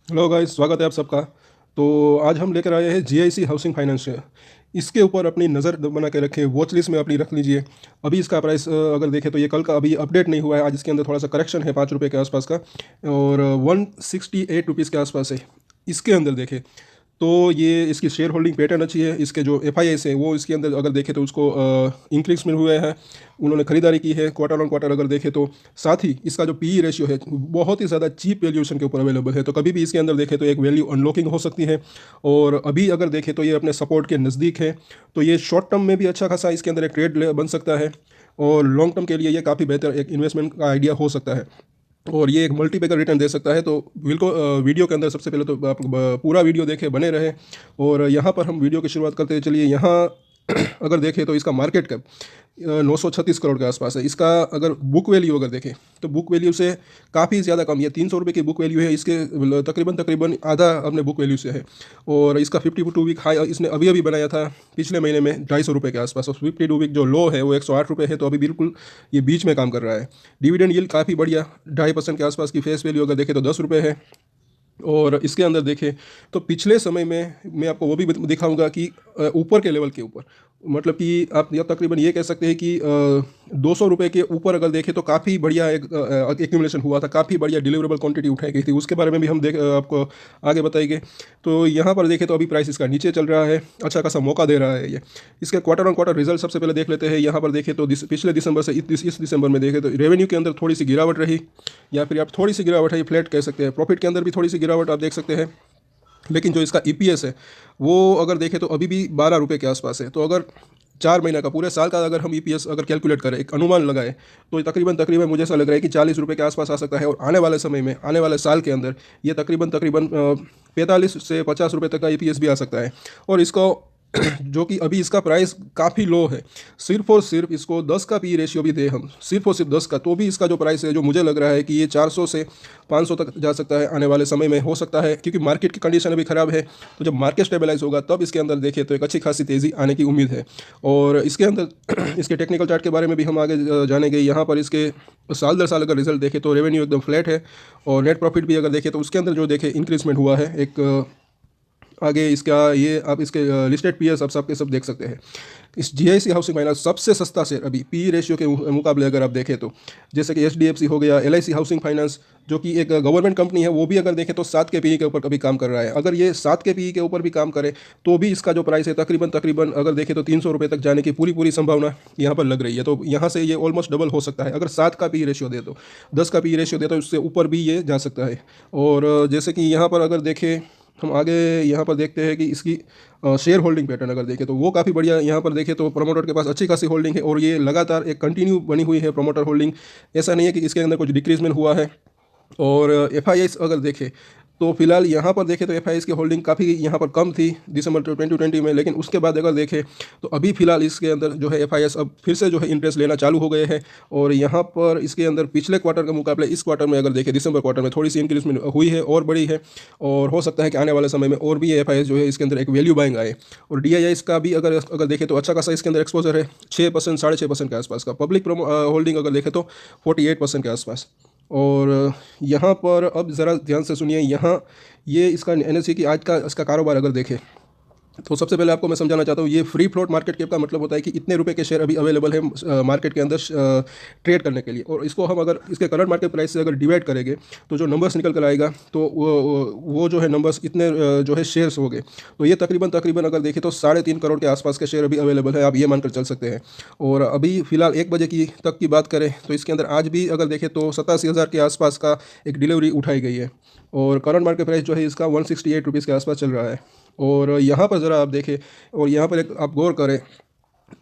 Hello guys, स्वागत है आप सबका। तो आज हम लेकर आए हैं जीआईसी हाउसिंग फाइनेंस। इसके ऊपर अपनी नज़र बना के रखें, वॉच लिस्ट में अपनी रख लीजिए। अभी इसका प्राइस अगर देखें तो ये कल का अभी अपडेट नहीं हुआ है, आज इसके अंदर थोड़ा सा करेक्शन है 5 रुपये के आसपास का, और 168 रुपीज़ के आसपास है। इसके अंदर देखें तो ये इसकी शेयर होल्डिंग पैटर्न अच्छी है। इसके जो एफ आई एस है वो इसके अंदर अगर देखें तो उसको इंक्रीज में हुए हैं, उन्होंने खरीदारी की है क्वार्टर ऑन क्वार्टर अगर देखें तो। साथ ही इसका जो पी रेशियो है बहुत ही ज़्यादा चीप वैल्यूएशन के ऊपर अवेलेबल है, तो कभी भी इसके अंदर देखें तो एक वैल्यू अनलॉकिंग हो सकती है। और अभी अगर देखें तो ये अपने सपोर्ट के नज़दीक है, तो ये शॉर्ट टर्म में भी अच्छा खासा इसके अंदर एक ट्रेड बन सकता है, और लॉन्ग टर्म के लिए ये काफ़ी बेहतर एक इन्वेस्टमेंट का आइडिया हो सकता है, और ये एक मल्टीपेकर रिटर्न दे सकता है। तो बिल्कुल वीडियो के अंदर सबसे पहले तो आप पूरा वीडियो देखें, बने रहे। और यहाँ पर हम वीडियो की शुरुआत करते हैं। चलिए यहाँ अगर देखें तो इसका मार्केट कैप 936 करोड़ के आसपास है। इसका अगर बुक वैल्यू अगर देखें तो बुक वैल्यू से काफ़ी ज़्यादा कम, ये 300 रुपये की बुक वैल्यू है इसके, तकरीबन तकरीबन आधा अपने बुक वैल्यू से है। और इसका 52 वीक हाई इसने अभी अभी बनाया था पिछले महीने में 250 रुपये के आसपास, और 52 वीक जो लो है वो 108 रुपये है, तो अभी बिल्कुल ये बीच में काम कर रहा है। डिविडेंड यील्ड काफ़ी बढ़िया 2.5% के आसपास की, फेस वैल्यू अगर देखें तो 10 रुपये है। और इसके अंदर देखें तो पिछले समय में मैं आपको वो भी दिखाऊंगा कि ऊपर के लेवल के ऊपर, मतलब कि आप या तकरीबन ये कह सकते हैं कि 200 रुपये के ऊपर अगर देखें तो काफ़ी बढ़िया एक एक्यूमुलेशन हुआ था, काफ़ी बढ़िया डिलीवरेबल क्वांटिटी उठाई गई थी, उसके बारे में भी हम आपको आगे बताएंगे। तो यहाँ पर देखें तो अभी प्राइस इसका नीचे चल रहा है, अच्छा खासा मौका दे रहा है ये। इसके क्वार्टर ऑन क्वार्टर रिजल्ट सबसे पहले देख लेते हैं। यहाँ पर देखें तो पिछले दिसंबर से इस दिसंबर में देखें तो रेवेन्यू के अंदर थोड़ी सी गिरावट रही, या फिर आप थोड़ी सी गिरावट है, फ्लैट कह सकते हैं। प्रॉफिट के अंदर भी थोड़ी सी गिरावट आप देख सकते हैं, लेकिन जो इसका ईपीएस है वो अगर देखें तो अभी भी 12 रुपये के आसपास है। तो अगर 4 महीना का, पूरे साल का अगर हम ईपीएस अगर कैलकुलेट करें, एक अनुमान लगाए, तो ये तकरीबन तकरीबन मुझे ऐसा लग रहा है कि 40 रुपये के आसपास आ सकता है। और आने वाले समय में, आने वाले साल के अंदर ये तकरीबन तकरीबन 45 से 50 रुपये तक का ईपीएस भी आ सकता है। और इसको जो कि अभी इसका प्राइस काफ़ी लो है, सिर्फ और सिर्फ इसको 10 का पी रेशियो भी दे हम, सिर्फ और सिर्फ 10 का, तो भी इसका जो प्राइस है जो मुझे लग रहा है कि ये 400 से 500 तक जा सकता है आने वाले समय में, हो सकता है, क्योंकि मार्केट की कंडीशन अभी ख़राब है। तो जब मार्केट स्टेबलाइज होगा तब इसके अंदर देखें तो एक अच्छी खासी तेज़ी आने की उम्मीद है। और इसके अंदर इसके टेक्निकल चार्ट के बारे में भी हम आगे जानेंगे। यहाँ पर इसके साल दर साल अगर रिजल्ट देखें तो रेवेन्यू एकदम फ्लैट है, और नेट प्रॉफिट भी अगर देखें तो उसके अंदर जो देखें इंक्रीजमेंट हुआ है एक। आगे इसका ये आप इसके लिस्टेड पीएस आप सबके सब देख सकते हैं। इस जीआईसी हाउसिंग फाइनेंस सबसे सस्ता शेयर अभी पी रेशियो के मुकाबले अगर आप देखें तो, जैसे कि एचडीएफसी हो गया, एलआईसी हाउसिंग फाइनेंस जो कि एक गवर्नमेंट कंपनी है, वो भी अगर देखें तो 7 के पी के ऊपर कभी काम कर रहा है। अगर ये 7 के पी के ऊपर भी काम करे तो भी इसका जो प्राइस है तकरीबन तकरीबन अगर देखें तो 300 रुपये तक जाने की पूरी पूरी संभावना यहाँ पर लग रही है। तो यहाँ से ये ऑलमोस्ट डबल हो सकता है। अगर 7 का पी रेशियो दे तो, 10 का पी रेशियो दे तो उससे ऊपर भी ये जा सकता है। और जैसे कि यहाँ पर अगर देखें हम आगे, यहाँ पर देखते हैं कि इसकी शेयर होल्डिंग पैटर्न अगर देखें तो वो काफ़ी बढ़िया। यहाँ पर देखें तो प्रमोटर के पास अच्छी खासी होल्डिंग है, और ये लगातार एक कंटिन्यू बनी हुई है प्रमोटर होल्डिंग। ऐसा नहीं है कि इसके अंदर कुछ डिक्रीजमेंट हुआ है। और एफ अगर देखें तो फिलहाल यहाँ पर देखें तो एफ की होल्डिंग काफ़ी यहाँ पर कम थी दिसंबर 2020 में, लेकिन उसके बाद अगर देखें तो अभी फिलहाल इसके अंदर जो है एफ अब फिर से जो है इंटरेस्ट लेना चालू हो गए हैं। और यहाँ पर इसके अंदर पिछले क्वार्टर के मुकाबले इस क्वार्टर में अगर देखें, दिसंबर क्वार्टर में थोड़ी सी इंक्रीजमेंट हुई है और बड़ी है, और हो सकता है कि आने वाले समय में और भी एफ जो है इसके अंदर एक वैल्यू बाइंग आए। और डी का भी अगर अगर देखें तो अच्छा खासा इसके अंदर एक्सपोजर है, 6% 6.5% के आसपास का। पब्लिक होल्डिंग अगर देखें तो 48% के आसपास। और यहाँ पर अब ज़रा ध्यान से सुनिए, यहाँ ये इसका एनएससी की आज का इसका कारोबार अगर देखें तो सबसे पहले आपको मैं समझाना चाहता हूँ, ये फ्री फ्लोट मार्केट कैप का मतलब होता है कि इतने रुपए के शेयर अभी अवेलेबल है मार्केट के अंदर ट्रेड करने के लिए। और इसको हम अगर इसके करंट मार्केट प्राइस से अगर डिवाइड करेंगे तो जो नंबर्स निकल कर आएगा तो वो जो है नंबर्स इतने जो है शेयर्स हो गए, तो ये तकरीबन तकरीबन अगर देखें तो 3.5 करोड़ के आसपास के शेयर अभी अवेलेबल है, आप ये मानकर चल सकते हैं। और अभी फिलहाल 1 बजे की तक की बात करें तो इसके अंदर आज भी अगर देखें तो 87,000 के आसपास का एक डिलीवरी उठाई गई है, और करंट मार्केट प्राइस जो है इसका 168 रुपीज़ के आसपास चल रहा है। और यहाँ पर ज़रा आप देखें, और यहाँ पर एक आप गौर करें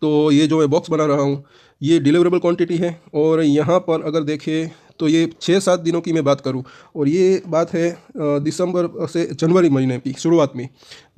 तो ये जो मैं बॉक्स बना रहा हूँ ये डिलीवरेबल क्वांटिटी है। और यहाँ पर अगर देखें तो ये 6-7 दिनों की मैं बात करूँ, और ये बात है दिसंबर से जनवरी महीने की शुरुआत में,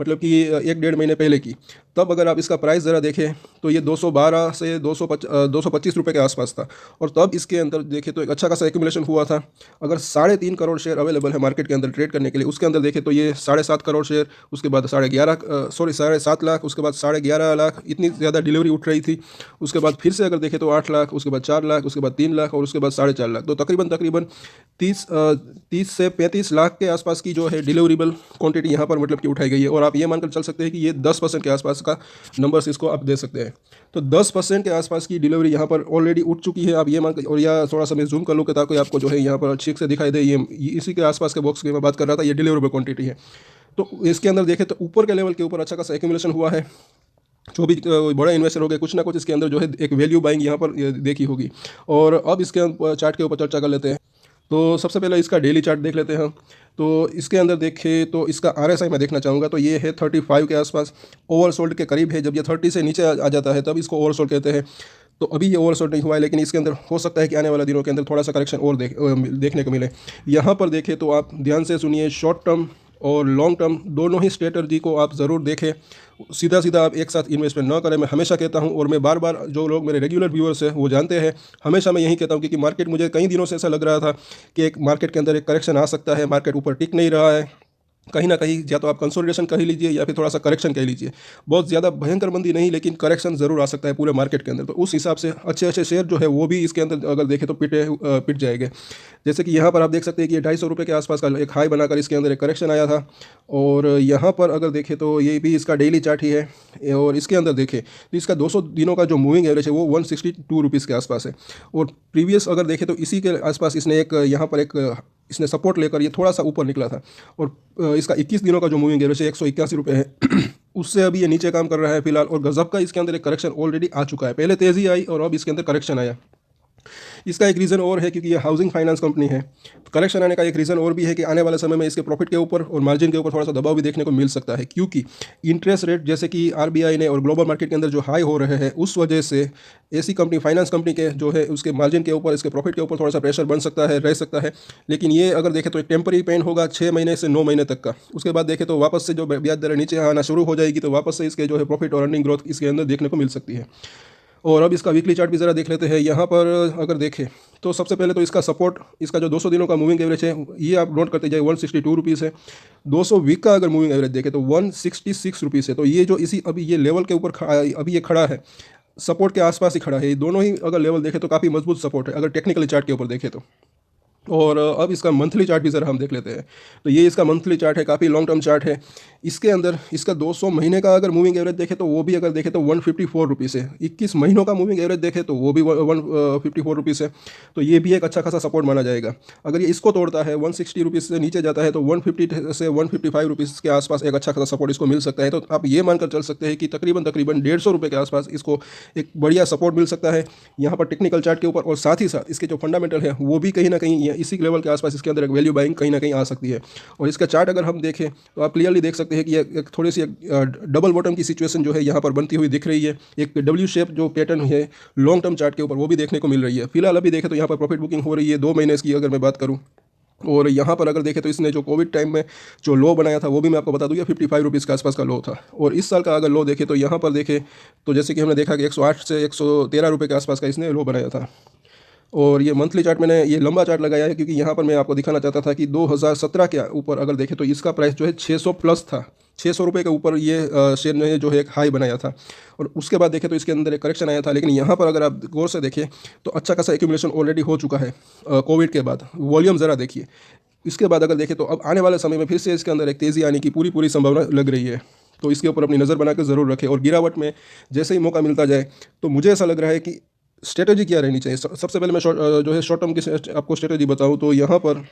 मतलब कि 1-1.5 महीने पहले की। तब अगर आप इसका प्राइस ज़रा देखें तो ये 212 से 225 रुपये के आसपास था। और तब इसके अंदर देखें तो एक अच्छा खासा एक्यूमुलेशन हुआ था। अगर 3.5 करोड़ शेयर अवेलेबल है मार्केट के अंदर ट्रेड करने के लिए, उसके अंदर देखें तो ये 7.5 करोड़ शेयर, उसके बाद 7.5 लाख, उसके बाद 11.5 लाख, इतनी ज़्यादा डिलीवरी उठ रही थी। उसके बाद फिर से अगर देखें तो 8 लाख, उसके बाद 4 लाख, उसके बाद 3 लाख, और उसके बाद 4.5 लाख। तो तकरीबन तकरीबन 30 से 35 लाख के आसपास की जो है डिलीवरेबल क्वांटिटी यहाँ पर मतलब कि उठाई गई है। और आप ये मानकर चल सकते हैं कि ये 10% के आसपास का नंबर्स इसको आप दे सकते हैं। तो 10% के आसपास की डिलीवरी यहाँ पर ऑलरेडी उठ चुकी है। आप ये मान, और या थोड़ा सा मैं जूम कर लूँ ताकि आपको जो है यहाँ पर ठीक से दिखाई दे। ये इसी के आसपास के बॉक्स की मैं बात कर रहा था, ये डिलीवरेबल क्वांटिटी है। तो इसके अंदर देखें तो ऊपर के लेवल के ऊपर अच्छा खासा एक्यूमुलेशन हुआ है। जो भी बड़ा इन्वेस्टर हो गए कुछ ना कुछ इसके अंदर जो है एक वैल्यू बाइंग यहाँ पर देखी होगी। और अब इसके चार्ट के ऊपर चर्चा कर लेते हैं। तो सबसे पहले इसका डेली चार्ट देख लेते हैं। तो इसके अंदर देखें तो इसका RSI मैं देखना चाहूँगा, तो ये है 35 के आसपास, ओवरसोल्ड के करीब है। जब ये 30 से नीचे आ जाता है तब इसको ओवरसोल्ड कहते हैं। तो अभी ये ओवरसोल्ड नहीं हुआ है, लेकिन इसके अंदर हो सकता है कि आने वाले दिनों के अंदर थोड़ा सा करेक्शन और देखने को मिले। यहाँ पर देखें तो आप ध्यान से सुनिए, शॉर्ट टर्म और लॉन्ग टर्म दोनों ही स्ट्रेटजी को आप ज़रूर देखें। सीधा सीधा आप एक साथ इन्वेस्टमेंट ना करें, मैं हमेशा कहता हूं। और मैं बार बार, जो लोग मेरे रेगुलर व्यूअर्स हैं वो जानते हैं, हमेशा मैं यही कहता हूं क्योंकि मार्केट, मुझे कई दिनों से ऐसा लग रहा था कि एक मार्केट के अंदर एक करेक्शन आ सकता है, मार्केट ऊपर टिक नहीं रहा है। कहीं ना कहीं या तो आप कंसोलिडेशन कह लीजिए या फिर थोड़ा सा करेक्शन कह लीजिए। बहुत ज़्यादा भयंकर मंदी नहीं, लेकिन करेक्शन ज़रूर आ सकता है पूरे मार्केट के अंदर। तो उस हिसाब से अच्छे अच्छे शेयर जो है वो भी इसके अंदर अगर देखें तो पिट जाएंगे। जैसे कि यहाँ पर आप देख सकते हैं कि ये 250 रुपये के आसपास का एक हाई बनाकर इसके अंदर एक करेक्शन आया था। और यहाँ पर अगर देखें तो ये भी इसका डेली चार्ट ही है। और इसके अंदर देखें तो इसका 200 दिनों का जो मूविंग एवरेज है वो 162 रुपीज़ के आसपास है। और प्रीवियस अगर देखें तो इसी के आसपास इसने एक यहाँ पर एक इसने सपोर्ट लेकर ये थोड़ा सा ऊपर निकला था। और इसका 21 दिनों का जो मूविंग एवरेज है 181 रुपये है। उससे अभी ये नीचे काम कर रहा है फिलहाल। और गजब का इसके अंदर एक करेक्शन ऑलरेडी आ चुका है। पहले तेज़ी आई और अब इसके अंदर करेक्शन आया। इसका एक रीज़न और है क्योंकि ये हाउसिंग फाइनेंस कंपनी है। तो करेक्शन आने का एक रीज़न और भी है कि आने वाले समय में इसके प्रॉफिट के ऊपर और मार्जिन के ऊपर थोड़ा सा दबाव भी देखने को मिल सकता है, क्योंकि इंटरेस्ट रेट जैसे कि RBI ने और ग्लोबल मार्केट के अंदर जो हाई हो रहे हैं उस वजह से ऐसी कंपनी, फाइनेंस कंपनी के जो है उसके मार्जिन के ऊपर, इसके प्रॉफिट के ऊपर थोड़ा सा प्रेशर बन सकता है, रह सकता है। लेकिन ये अगर देखें तो एक टेम्पररी पेन होगा 6 महीने से 9 महीने तक का। उसके बाद देखें तो वापस से जो ब्याज दरें नीचे आना शुरू हो जाएगी, तो वापस से इसके जो है प्रॉफिट और अर्निंग ग्रोथ इसके अंदर देखने को मिल सकती है। और अब इसका वीकली चार्ट भी ज़रा देख लेते हैं। यहाँ पर अगर देखें तो सबसे पहले तो इसका सपोर्ट, इसका जो 200 दिनों का मूविंग एवरेज है ये आप नोट करते जाए 162 रुपीज़ है। 200 वीक का अगर मूविंग एवरेज देखें तो 166 रुपीज़ है। तो ये जो इसी अभी ये लेवल के ऊपर अभी ये खड़ा है, सपोर्ट के आसपास ही खड़ा है। ये दोनों ही अगर लेवल देखें तो काफ़ी मजबूत सपोर्ट है अगर टेक्निकली चार्ट के ऊपर देखें तो। और अब इसका मंथली चार्ट भी ज़रा हम देख लेते हैं। तो ये इसका मंथली चार्ट है, काफ़ी लॉन्ग टर्म चार्ट है। इसके अंदर इसका 200 महीने का अगर मूविंग एवरेज देखें तो वो भी अगर देखें तो 154 रुपीज़ है। 21 महीनों का मूविंग एवरेज देखें तो वो भी 154 रुपीज़ है। तो ये भी एक अच्छा खासा सपोर्ट माना जाएगा। अगर ये इसको तोड़ता है 160 रुपीज़ से नीचे जाता है तो 150 से 155 रुपीज़ के आसपास एक अच्छा खासा सपोर्ट इसको मिल सकता है। तो आप ये मानकर चल सकते हैं कि तकरीबन 150 रुपये के आसपास इसको एक बढ़िया सपोर्ट मिल सकता है यहाँ पर टेक्निकल चार्ट के ऊपर। और साथ ही साथ इसके जो फंडामेंटल है वो भी कहीं ना कहीं इसी लेवल के आसपास इसके अंदर एक वैल्यू बाइंग कहीं ना कहीं आ सकती है। और इसका चार्ट अगर हम देखें तो आप क्लियरली देख सकते हैं कि एक थोड़ी सी डबल बॉटम की सिचुएशन जो है यहाँ पर बनती हुई दिख रही है। एक W शेप जो पैटर्न है लॉन्ग टर्म चार्ट के ऊपर वो भी देखने को मिल रही है। फिलहाल अभी देखें तो यहाँ पर प्रॉफिट बुकिंग हो रही है 2 महीने की अगर मैं बात करूँ। और यहाँ पर अगर देखें तो इसने जो कोविड टाइम में जो लो बनाया था वो भी मैं आपको बता दूँ, 55 रुपीज़ के आसपास का लो था। और इस साल का अगर लो देखें तो यहाँ पर देखें तो जैसे कि हमने देखा कि 108 से 113 रुपये के आसपास का इसने लो बनाया था। और ये मंथली चार्ट मैंने ये लंबा चार्ट लगाया है क्योंकि यहाँ पर मैं आपको दिखाना चाहता था कि 2017 के ऊपर अगर देखें तो इसका प्राइस जो है 600 प्लस था। 600 रुपये के ऊपर ये शेयर ने जो है एक हाई बनाया था। और उसके बाद देखें तो इसके अंदर एक करेक्शन आया था। लेकिन यहाँ पर अगर आप गौर से देखें तो अच्छा खासा एक्यूमुलेशन ऑलरेडी हो चुका है कोविड के बाद। वॉल्यूम ज़रा देखिए। इसके बाद अगर देखें तो अब आने वाले समय में फिर से इसके अंदर एक तेज़ी आने की पूरी संभावना लग रही है। तो इसके ऊपर अपनी नज़र बना कर ज़रूर रखें। और गिरावट में जैसे ही मौका मिलता जाए तो मुझे ऐसा लग रहा है कि स्ट्रेटजी क्या रहनी चाहिए। सबसे पहले मैं जो है शॉर्ट टर्म की आपको स्ट्रेटजी बताऊं तो यहाँ पर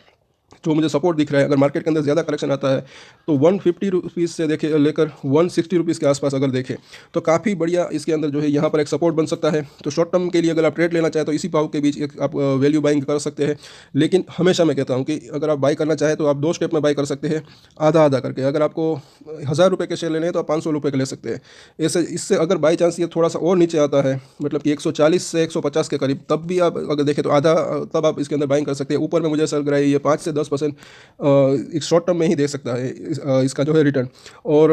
जो मुझे सपोर्ट दिख रहा है, अगर मार्केट के अंदर ज़्यादा करेक्शन आता है तो 150 रुपीज़ से देखें लेकर 160 रुपीज़ के आसपास अगर देखें तो काफ़ी बढ़िया इसके अंदर जो है यहाँ पर एक सपोर्ट बन सकता है। तो शॉर्ट टर्म के लिए अगर आप ट्रेड लेना चाहें तो इसी भाव के बीच एक आप वैल्यू बाइंग कर सकते हैं। लेकिन हमेशा मैं कहता हूँ कि अगर आप बाई करना चाहें तो आप 2 स्टेप में बाई कर सकते हैं, आधा आधा करके। अगर आपको 1000 रुपये के शेयर लेने हैं तो आप 500 रुपये के ले सकते हैं। ऐसे इससे अगर बाई चांस ये थोड़ा सा और नीचे आता है, मतलब कि 140 से 150 के करीब, तब भी आप अगर देखें तो आधा, तब आप इसके अंदर बाइंग कर सकते हैं। ऊपर में मुझे ऐसा लग रहा है ये 5 से 10% एक शॉर्ट टर्म में ही दे सकता है इसका जो है रिटर्न। और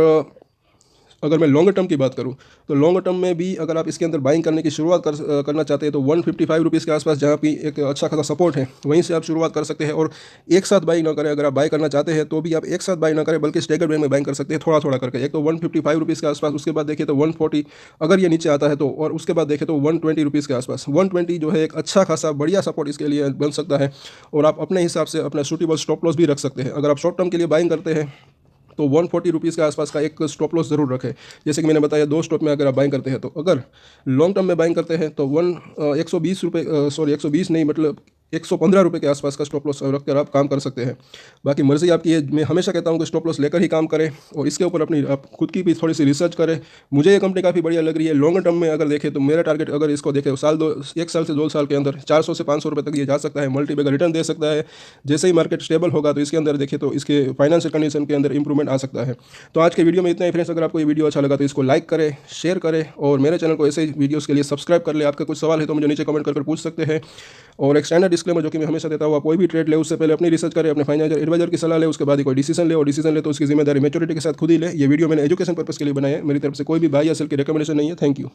अगर मैं लॉन्ग टर्म की बात करूं तो लॉन्ग टर्म में भी अगर आप इसके अंदर बाइंग करने की शुरुआत करना चाहते हैं तो 155 रुपीज़ के आसपास जहाँ भी एक अच्छा खासा सपोर्ट है वहीं से आप शुरुआत कर सकते हैं। और एक साथ बाइंग ना करें, अगर आप बाय करना चाहते हैं तो भी आप एक साथ बाय ना करें बल्कि स्टेगर्ड वे में बाइंग कर सकते हैं, थोड़ा थोड़ा करके। एक तो 155 रुपीज़ के आसपास, उसके बाद देखिए तो 140 अगर ये नीचे आता है तो, और उसके बाद देखें तो 120 रुपीज़ के आसपास। 120 जो है एक अच्छा खासा बढ़िया सपोर्ट इसके लिए बन सकता है। और आप अपने हिसाब से अपना सूटेबल स्टॉप लॉस भी रख सकते हैं। अगर आप शॉर्ट टर्म के लिए बाइंग करते हैं तो 140 रुपीज़ के आसपास का एक स्टॉप लॉस ज़रूर रखें। जैसे कि मैंने बताया 2 स्टॉप में अगर आप बाइंग करते हैं, तो अगर लॉन्ग टर्म में बाइंग करते हैं तो 120 रुपये, सॉरी 120 नहीं, मतलब 115 रुपये के आसपास का स्टॉप लॉस रखकर आप काम कर सकते हैं। बाकी मर्ज़ी आपकी है, मैं हमेशा कहता हूँ कि स्टॉप लॉस लेकर ही काम करें और इसके ऊपर अपनी आप खुद की भी थोड़ी सी रिसर्च करें। मुझे ये कंपनी काफ़ी बढ़िया लग रही है। लॉन्ग टर्म में अगर देखें तो मेरा टारगेट, अगर इसको देखें एक साल से 2 साल के अंदर 400 से 500 रुपये तक ये जा सकता है, मल्टीबैगर रिटर्न दे सकता है। जैसे ही मार्केट स्टेबल होगा तो इसके अंदर देखें तो इसके फाइनेंशियल कंडीशन के अंदर इंप्रूवमेंट आ सकता है। तो आज के वीडियो में इतना ही फ्रेंड्स। अगर आपको ये वीडियो अच्छा लगा तो इसको लाइक करें, शेयर करें और मेरे चैनल को ऐसे ही वीडियोस के लिए सब्सक्राइब कर ले। आपका कुछ सवाल है तो मुझे नीचे कमेंट कर पूछ सकते हैं। और एक स्टैंडर्ड डिस्क्लेमर जो कि मैं हमेशा देता हूँ, आप कोई भी ट्रेड ले उससे पहले अपनी रिसर्च करें, अपने फाइनेंशियल एडवाइजर की सलाह ले, उसके बाद ही कोई डिसीजन ले। और डिसीजन ले तो उसकी जिम्मेदारी मैच्योरिटी के साथ खुद ही ले। ये वीडियो मैंने एजुकेशन पर्पस के लिए बनाया है, मेरी तरफ से कोई भी बाय या सेल की रिकमेंडेशन नहीं है। Thank you.